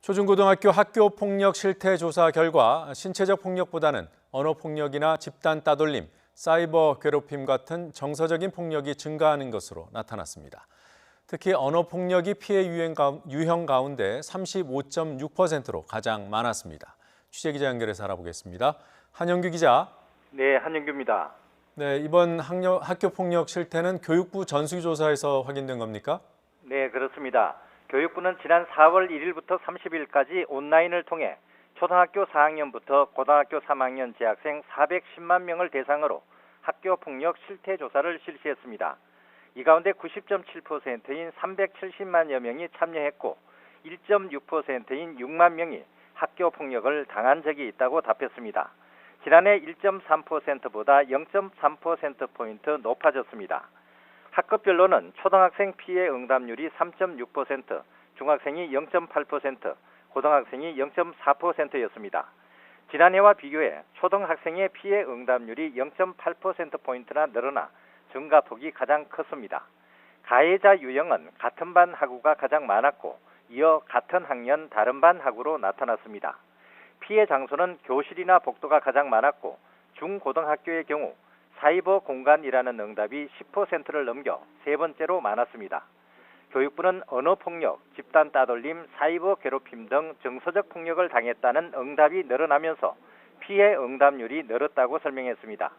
초중고등학교 학교폭력 실태조사 결과 신체적 폭력보다는 언어폭력이나 집단 따돌림, 사이버 괴롭힘 같은 정서적인 폭력이 증가하는 것으로 나타났습니다. 특히 언어폭력이 피해 유형 가운데 35.6%로 가장 많았습니다. 취재기자 연결해서 알아보겠습니다. 한영규 기자. 네, 한영규입니다. 네, 이번 학교폭력 실태는 교육부 전수조사에서 확인된 겁니까? 네, 그렇습니다. 교육부는 지난 4월 1일부터 30일까지 온라인을 통해 초등학교 4학년부터 고등학교 3학년 재학생 410만 명을 대상으로 학교폭력 실태조사를 실시했습니다. 이 가운데 90.7%인 370만여 명이 참여했고 1.6%인 6만 명이 학교폭력을 당한 적이 있다고 답했습니다. 지난해 1.3%보다 0.3%포인트 높아졌습니다. 학급별로는 초등학생 피해 응답률이 3.6%, 중학생이 0.8%, 고등학생이 0.4%였습니다. 지난해와 비교해 초등학생의 피해 응답률이 0.8%포인트나 늘어나 증가폭이 가장 컸습니다. 가해자 유형은 같은 반 학우가 가장 많았고 이어 같은 학년 다른 반 학우로 나타났습니다. 피해 장소는 교실이나 복도가 가장 많았고 중고등학교의 경우 사이버 공간이라는 응답이 10%를 넘겨 세 번째로 많았습니다. 교육부는 언어폭력, 집단 따돌림, 사이버 괴롭힘 등 정서적 폭력을 당했다는 응답이 늘어나면서 피해 응답률이 늘었다고 설명했습니다.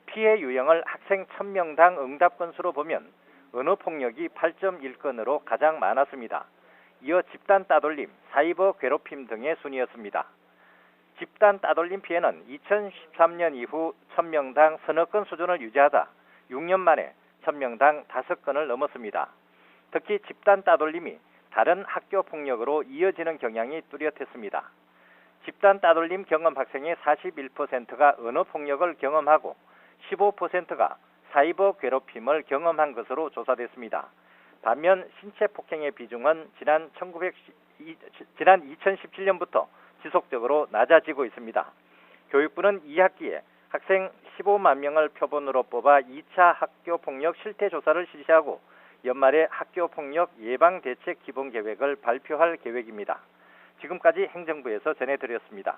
피해 유형을 학생 1000명당 응답 건수로 보면 언어폭력이 8.1건으로 가장 많았습니다. 이어 집단 따돌림, 사이버 괴롭힘 등의 순이었습니다. 집단 따돌림 피해는 2013년 이후 1000명당 서너 건 수준을 유지하다 6년 만에 1000명당 5건을 넘었습니다. 특히 집단 따돌림이 다른 학교 폭력으로 이어지는 경향이 뚜렷했습니다. 집단 따돌림 경험 학생의 41%가 언어 폭력을 경험하고 15%가 사이버 괴롭힘을 경험한 것으로 조사됐습니다. 반면 신체 폭행의 비중은 지난 2017년부터 지속적으로 낮아지고 있습니다. 교육부는 2학기에 학생 15만 명을 표본으로 뽑아 2차 학교폭력 실태조사를 실시하고 연말에 학교폭력 예방대책 기본계획을 발표할 계획입니다. 지금까지 행정부에서 전해드렸습니다.